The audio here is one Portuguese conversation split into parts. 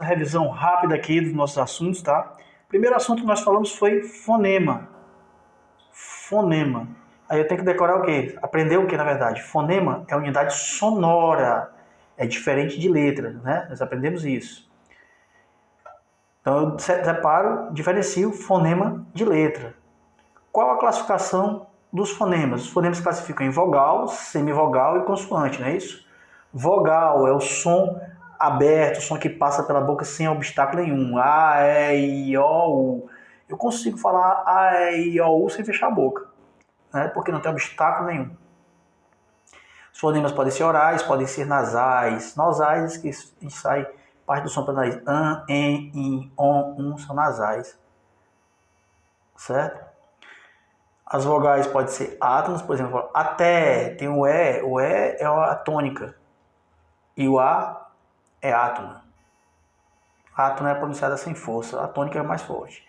revisão rápida aqui dos nossos assuntos, tá? O primeiro assunto que nós falamos foi fonema. Fonema. Aí eu tenho que decorar o quê? Aprender o quê, na verdade? Fonema é unidade sonora. É diferente de letra, né? Nós aprendemos isso. Então eu separo, diferencio fonema de letra. Qual a classificação dos fonemas? Os fonemas se classificam em vogal, semivogal e consoante, não é isso? Vogal é o som aberto, o som que passa pela boca sem obstáculo nenhum. A, E, I, O, U. Eu consigo falar A, E, I, O, U sem fechar a boca, né? Porque não tem obstáculo nenhum. Os fonemas podem ser orais, podem ser nasais. Nasais que sai parte do som pelo nariz. An, en, in, on, são nasais. Certo? As vogais podem ser átonas, por exemplo, até, tem o E é a tônica. E o A é átona. A átona é pronunciada sem força, a tônica é mais forte.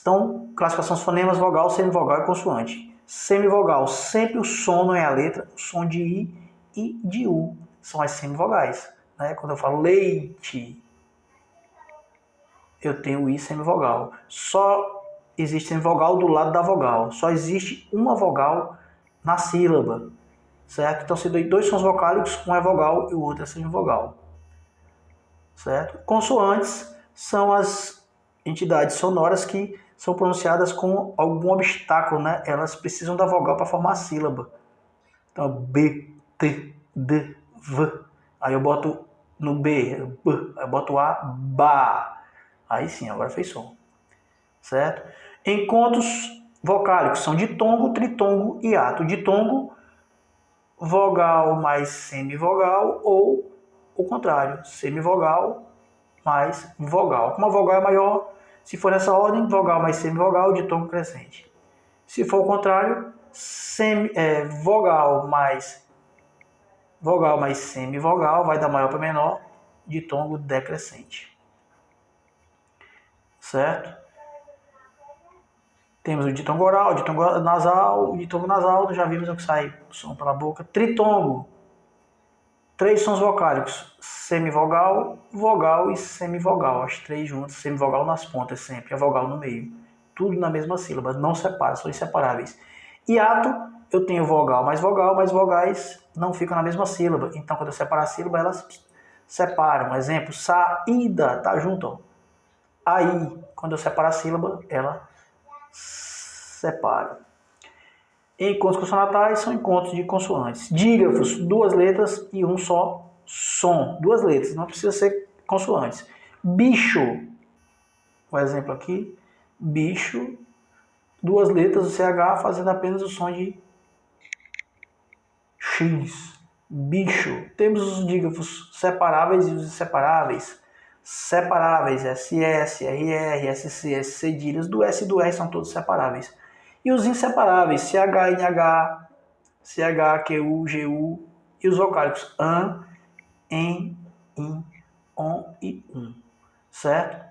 Então, classificação dos fonemas, vogal, semivogal e consoante. Semivogal, sempre o som não é a letra, o som de I e de U são as semivogais. Né? Quando eu falo leite, eu tenho I semivogal. Só existe semivogal do lado da vogal. Só existe uma vogal na sílaba. Certo? Então, se dois sons vocálicos, um é vogal e o outro é semivogal. Certo? Consoantes são as entidades sonoras que são pronunciadas com algum obstáculo, né? Elas precisam da vogal para formar a sílaba. Então, B, T, D, V. Aí eu boto no B, B. Aí eu boto A, BA. Aí sim, agora fez som. Certo? Encontros vocálicos são ditongo, tritongo e ato. Ditongo, vogal mais semivogal ou o contrário, semivogal mais vogal. Como a vogal é maior, se for nessa ordem, vogal mais semivogal, ditongo crescente. Se for o contrário, vogal mais semivogal vai da maior para menor, ditongo decrescente. Certo? Temos o ditongo oral, o ditongo nasal, já vimos o que sai som pela boca. Tritongo, 3 sons vocálicos, semivogal, vogal e semivogal, as 3 juntas, semivogal nas pontas sempre, a vogal no meio. Tudo na mesma sílaba, não separa, são inseparáveis. Hiato, eu tenho vogal, mas vogais não ficam na mesma sílaba. Então, quando eu separar a sílaba, elas separam. Exemplo, saída, tá junto, ó. Aí, quando eu separar a sílaba, ela separa. Encontros consonatais são encontros de consoantes. Dígrafos, 2 letras e um só som. 2 letras, não precisa ser consoantes. Bicho, um exemplo aqui. Bicho, 2 letras, o CH fazendo apenas o som de X. Bicho. Temos os dígrafos separáveis e os inseparáveis. Separáveis, SS, RR, SC, SC cedilhas. Do S e do R são todos separáveis. E os inseparáveis, CH, NH, CH, QU, GU, e os vocálicos AN, EN, IN, ON e UM. Certo?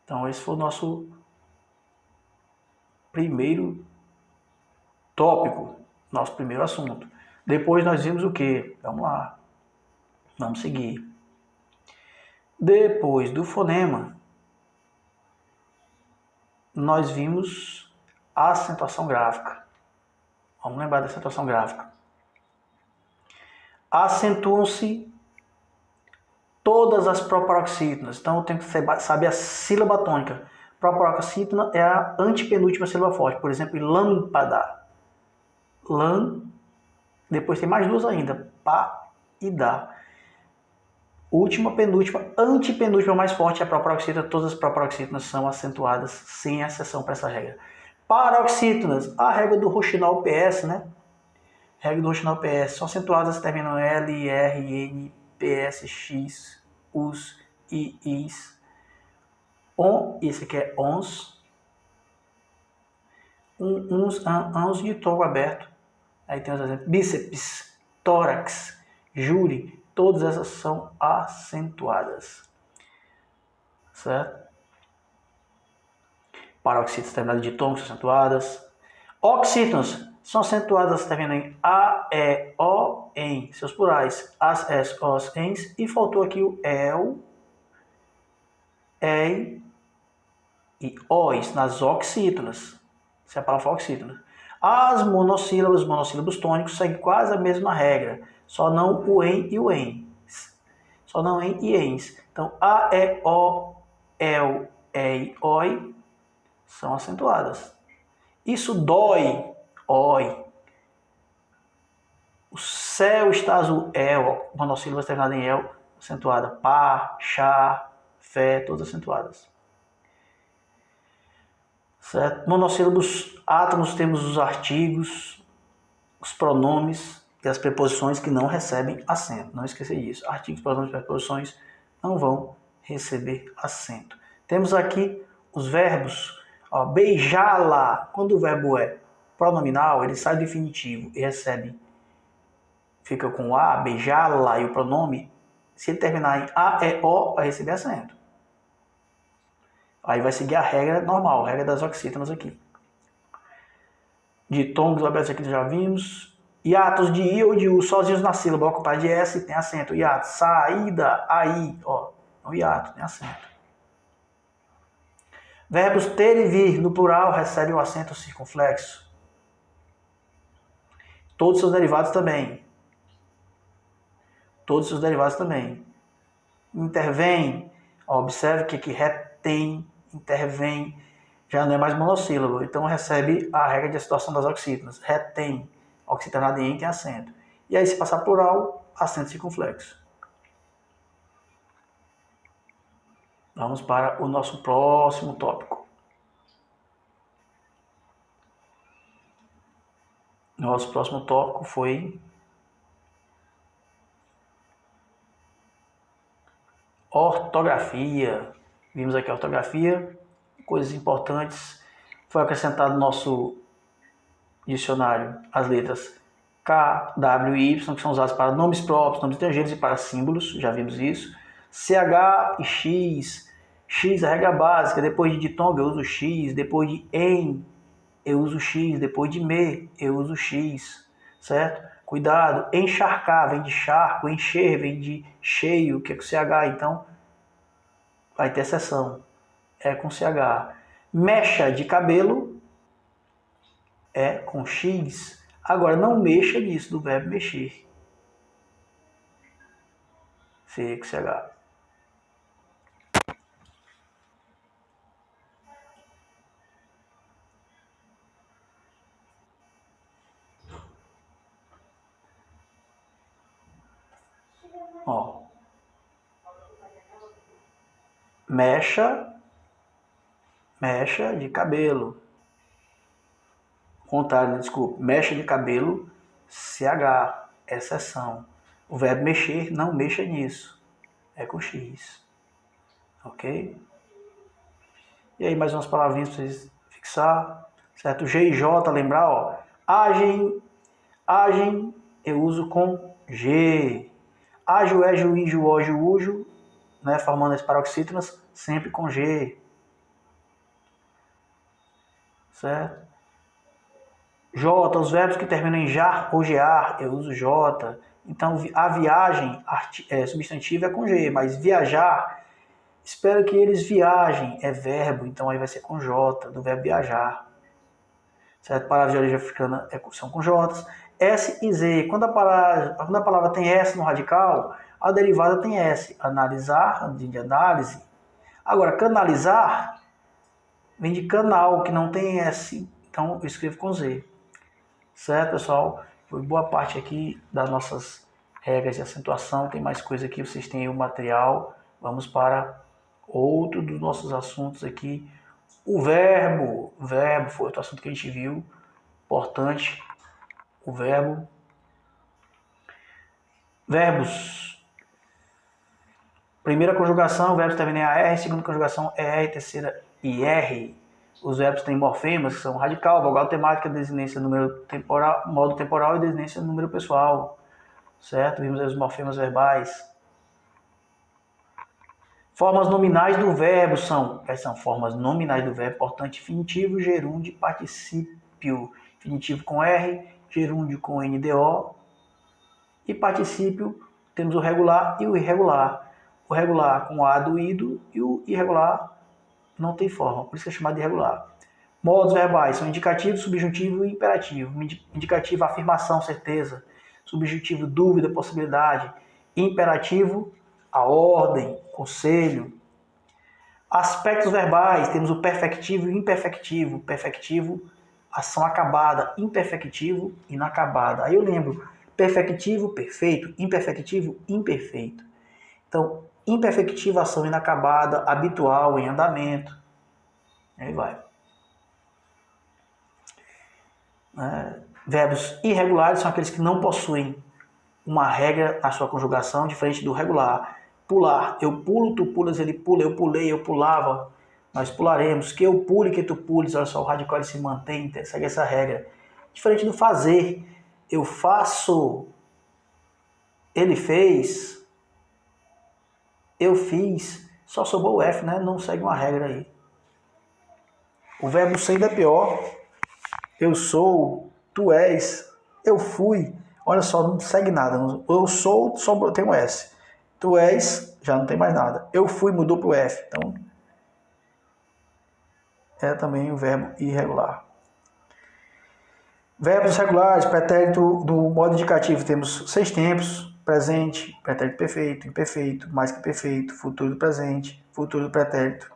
Então esse foi o nosso primeiro tópico, nosso primeiro assunto. Depois nós vimos o quê? Vamos lá. Vamos seguir. Depois do fonema, nós vimos a acentuação gráfica. Vamos lembrar da acentuação gráfica. Acentuam-se todas as proparoxítonas. Então eu tenho que saber a sílaba tônica. Proparoxítona é a antepenúltima sílaba forte. Por exemplo, lâmpada. Lã. Depois tem mais 2 ainda. Pá e dá. Última, penúltima, antepenúltima mais forte é a proparoxítona. Todas as proparoxítonas são acentuadas, sem exceção para essa regra. Paroxítonas, a regra do roxinol PS, né? Regra do roxinol PS, são acentuadas, terminam L, R, N, PS, X, US, I, IS. On, esse aqui é ONS. Uns, ANS de tom aberto. Aí tem os exemplos. Bíceps, tórax, júri. Todas essas são acentuadas. Certo? Paroxítonas terminadas de tom são acentuadas. Oxítonas são acentuadas terminando em A, E, O, em seus plurais. As, Es, Os, Ens. E faltou aqui o EL ei e ois, nas oxítonas. Essa é a palavra oxítona. As monossílabos, monossílabos tônicos, seguem quase a mesma regra, só não o em e o em. Só não em e ens. Então, a, e, o, el, ei, oi são acentuadas. Isso dói, oi. O céu está azul, el, monossílabas terminadas em el, acentuada. Pá, chá, fé, todas acentuadas. Certo? Monossílabos átomos, temos os artigos, os pronomes e as preposições que não recebem acento. Não esqueça disso. Artigos, pronomes e preposições não vão receber acento. Temos aqui os verbos. Beijá-la. Quando o verbo é pronominal, ele sai do infinitivo e recebe, fica com a, beijá-la, e o pronome, se ele terminar em a, e, o, vai receber acento. Aí vai seguir a regra normal, a regra das oxítonas aqui. Ditongos, objetos aqui já vimos. Hiatos de i ou de u, sozinhos na sílaba, ocupado de s, tem acento. Hiato, saída, aí, ó. O hiato tem acento. Verbos ter e vir, no plural, recebem o acento circunflexo. Todos os seus derivados também. Todos os seus derivados também. Intervém, ó, observe que aqui retém, intervém, já não é mais monossílabo, então recebe a regra de acentuação das oxítonas. Retém, oxitonada em tem acento. E aí, se passar plural, acento circunflexo. Vamos para o nosso próximo tópico. Nosso próximo tópico foi ortografia. Vimos aqui a ortografia, coisas importantes. Foi acrescentado no nosso dicionário as letras K, W e Y, que são usadas para nomes próprios, nomes estrangeiros e para símbolos, já vimos isso. CH e X. X é a regra básica, depois de ditongo eu uso X, depois de em eu uso X, depois de me eu uso X, certo? Cuidado, encharcar vem de charco, encher vem de cheio, que é com CH, então vai ter exceção, é com CH. Mecha de cabelo é com X. Agora, não mexa nisso do verbo mexer. Seria com CH. Ó. Mecha de cabelo. Contrário, desculpa. Mecha de cabelo, CH, exceção. O verbo mexer, não mexa nisso. É com X. Ok? E aí, mais umas palavrinhas para vocês fixar. Certo? G e J, lembrar, ó. Agem, eu uso com G. Ágil, égil, ígio, ógio, úgio, né, formando as paroxítonas, sempre com G. Certo? J, os verbos que terminam em jar ou gear, eu uso J. Então, a viagem, substantivo é com G, mas viajar, espero que eles viajem, é verbo, então aí vai ser com J, do verbo viajar. Certo? Palavras de origem africana são com J. S e Z, quando a palavra tem S no radical, a derivada tem S. Analisar, de análise. Agora, canalizar, vem de canal, que não tem S, então eu escrevo com Z. Certo, pessoal? Foi boa parte aqui das nossas regras de acentuação. Tem mais coisa aqui, vocês têm aí o material. Vamos para outro dos nossos assuntos aqui. O verbo foi outro assunto que a gente viu. Importante. O verbo. Verbos. Primeira conjugação, o verbo termina em AR. Segunda conjugação, ER. Terceira, IR. Os verbos têm morfemas, que são radical, vogal temática, desinência, número temporal, modo temporal e desinência, número pessoal. Certo? Vimos aí os morfemas verbais. Formas nominais do verbo são formas nominais do verbo, importante, infinitivo, gerúndio, particípio. Infinitivo com R, gerúndio com NDO. E particípio, temos o regular e o irregular. o regular com A do ido e o irregular não tem forma, por isso que é chamado de irregular. Modos verbais são indicativo, subjuntivo e imperativo. Indicativo, afirmação, certeza. Subjuntivo, dúvida, possibilidade. Imperativo, a ordem, conselho. Aspectos verbais, temos o perfectivo e o imperfectivo. Perfectivo, ação acabada. Imperfectivo, inacabada. Aí eu lembro, perfectivo, perfeito. Imperfectivo, imperfeito. Então, imperfectivo, ação inacabada, habitual, em andamento. Aí vai. Verbos irregulares são aqueles que não possuem uma regra na sua conjugação diferente do regular. Pular, eu pulo, tu pulas, ele pula, eu pulei, eu pulava, nós pularemos. Que eu pule, que tu pules, olha só, o radical ele se mantém, segue essa regra. Diferente do fazer, eu faço, ele fez, eu fiz, só sobrou o F, né? Não segue uma regra aí. O verbo ser ainda é pior. Eu sou, tu és, eu fui. Olha só, não segue nada. Eu sou, só tem um S. Tu és, já não tem mais nada. Eu fui, mudou para o F. Então, é também o verbo irregular. Verbos regulares, pretérito do modo indicativo. Temos 6 tempos: presente, pretérito perfeito, imperfeito, mais que perfeito, futuro do presente, futuro do pretérito.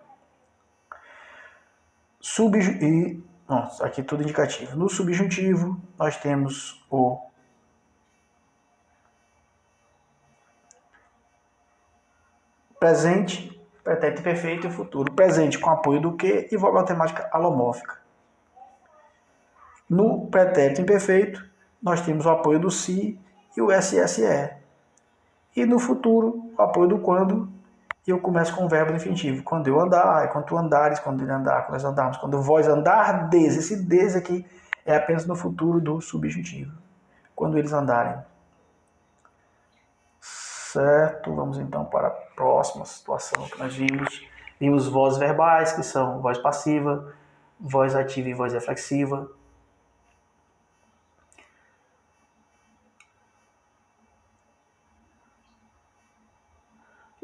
Aqui tudo indicativo. No subjuntivo, nós temos o presente, pretérito perfeito e futuro. Presente com apoio do que e vogal temática alomórfica. No pretérito imperfeito, nós temos o apoio do se e o SSE. E no futuro, o apoio do quando, e eu começo com o verbo definitivo. Quando eu andar, quando tu andares, quando ele andar, quando nós andarmos, quando vós andardes. Esse des aqui é apenas no futuro do subjuntivo. Quando eles andarem. Certo? Vamos então para a próxima situação que nós vimos. Vimos vozes verbais, que são voz passiva, voz ativa e voz reflexiva.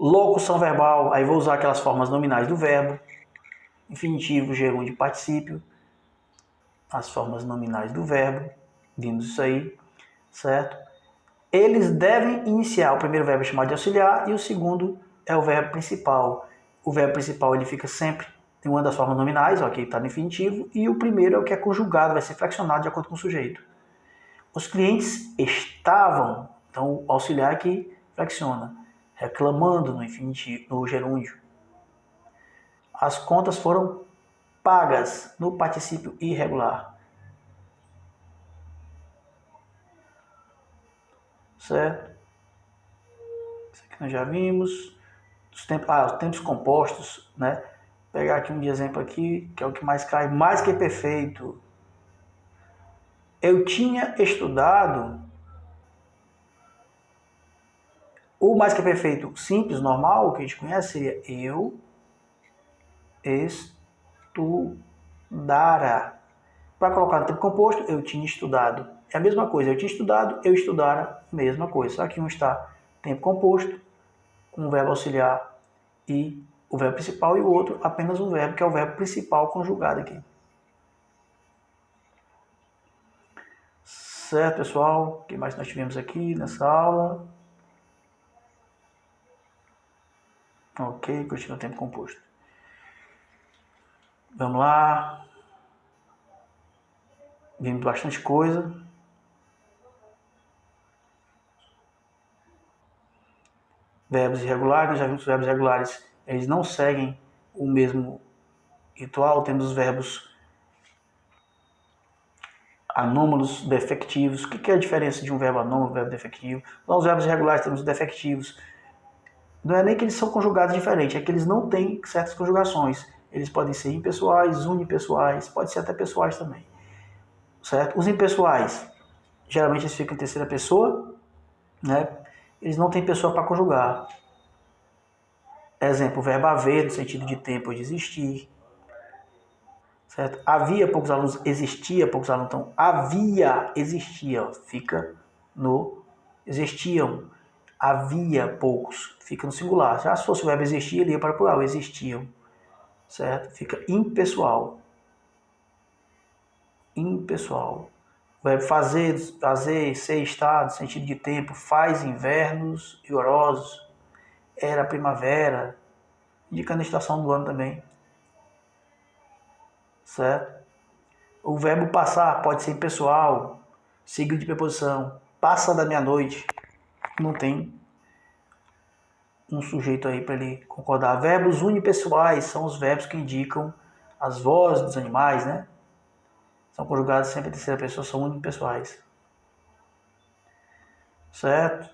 Locução verbal, aí vou usar aquelas formas nominais do verbo. Infinitivo, gerúndio, particípio. As formas nominais do verbo. Vimos isso aí, certo? Eles devem iniciar. O primeiro verbo é chamado de auxiliar e o segundo é o verbo principal. O verbo principal ele fica sempre em uma das formas nominais, aqui está no infinitivo, e o primeiro é o que é conjugado, vai ser fraccionado de acordo com o sujeito. Os clientes estavam, então o auxiliar aqui flexiona, reclamando no infinitivo, no gerúndio. As contas foram pagas no particípio irregular. Certo? Isso aqui nós já vimos. Os tempos compostos, né? Vou pegar aqui um de exemplo aqui, que é o que mais cai, mais que perfeito. Eu tinha estudado. O mais que perfeito simples, normal, que a gente conhece, seria eu estudara. Para colocar no tempo composto, eu tinha estudado. É a mesma coisa, eu tinha estudado, eu estudara, mesma coisa. Só que um está tempo composto, com o verbo auxiliar e o verbo principal, e o outro apenas um verbo, que é o verbo principal conjugado aqui. Certo, pessoal? O que mais nós tivemos aqui nessa aula? Ok, continua o tempo composto. Vamos lá. Vimos bastante coisa. Verbos irregulares, nós já vimos que os verbos irregulares, eles não seguem o mesmo ritual. Temos os verbos anômalos, defectivos. O que é a diferença de um verbo anômalo e um verbo defectivo? Então, os verbos irregulares temos os defectivos. Não é nem que eles são conjugados diferentes, é que eles não têm certas conjugações. Eles podem ser impessoais, unipessoais, pode ser até pessoais também. Certo? Os impessoais, geralmente eles ficam em terceira pessoa, né? Eles não têm pessoa para conjugar. Exemplo, o verbo haver, no sentido de tempo ou de existir. Certo? Havia poucos alunos, existia poucos alunos. Então, havia, existia, fica no existiam. Havia poucos. Fica no singular. Já se fosse o verbo existir, ele ia para o plural. Existiam. Certo? Fica impessoal. Impessoal. O verbo fazer, ser, estar, no sentido de tempo, faz invernos rigorosos. Era primavera, indicando a estação do ano também. Certo? O verbo passar pode ser impessoal, seguido de preposição. Passa da meia-noite. Não tem um sujeito aí para ele concordar. Verbos unipessoais são os verbos que indicam as vozes dos animais, né? São conjugados sempre em terceira pessoa, são unipessoais. Certo?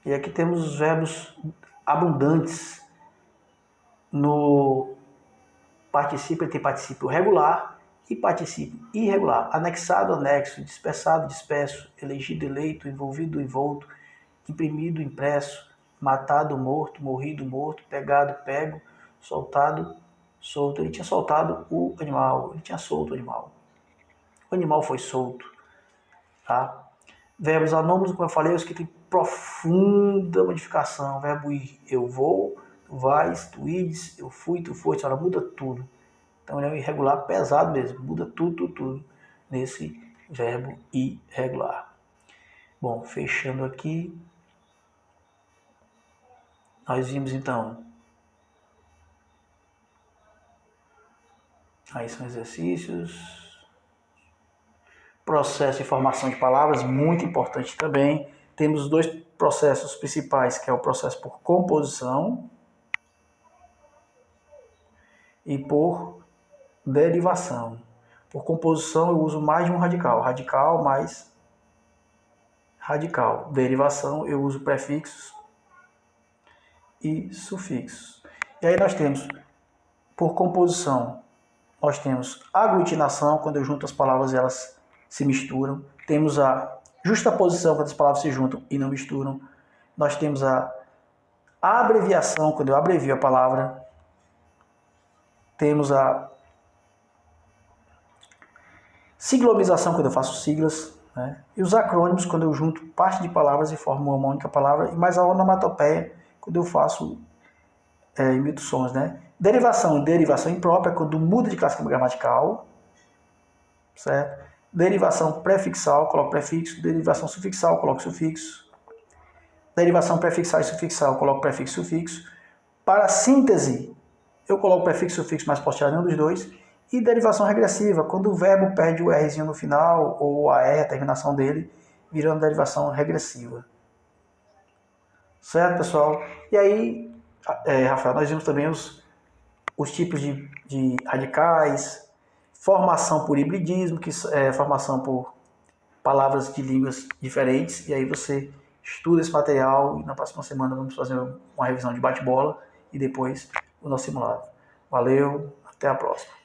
E aqui temos os verbos abundantes. No particípio, ele tem particípio regular e particípio irregular. Anexado, anexo, dispersado, disperso, elegido, eleito, envolvido, envolto, imprimido, impresso, matado, morto, morrido, morto, pegado, pego, soltado, solto. Ele tinha soltado o animal, ele tinha solto o animal. O animal foi solto. Tá? Verbos anômalos, como eu falei, os que têm profunda modificação. Verbo ir, eu vou, tu vais, tu ides, eu fui, tu foste. Ela muda tudo. Então ele é um irregular pesado mesmo. Muda tudo nesse verbo irregular. Bom, fechando aqui. Nós vimos então. Aí são exercícios. Processo de formação de palavras, muito importante também. Temos dois processos principais, que é o processo por composição e por derivação. Por composição eu uso mais de um radical. Radical mais radical. Derivação eu uso prefixos e sufixos. E aí nós temos, por composição, nós temos aglutinação, quando eu junto as palavras elas se misturam. Temos a justaposição, quando as palavras se juntam e não misturam. Nós temos a abreviação, quando eu abrevio a palavra. Temos a siglomização, quando eu faço siglas. Né? E os acrônimos, quando eu junto parte de palavras e formo uma única palavra. E mais a onomatopeia, quando eu faço imito sons. Né? Derivação e derivação imprópria, quando muda de classe gramatical. Certo? Derivação prefixal, coloco prefixo. Derivação sufixal, coloco sufixo. Derivação prefixal e sufixal, coloco prefixo e sufixo. Para síntese, eu coloco prefixo e sufixo, mas posso tirar nenhum dos dois. E derivação regressiva, quando o verbo perde o Rzinho no final, ou a R, a terminação dele, virando derivação regressiva. Certo, pessoal? E aí, Rafael, nós vimos também os tipos de radicais, formação por hibridismo, que é formação por palavras de línguas diferentes, e aí você estuda esse material e na próxima semana vamos fazer uma revisão de bate-bola e depois o nosso simulado. Valeu, até a próxima.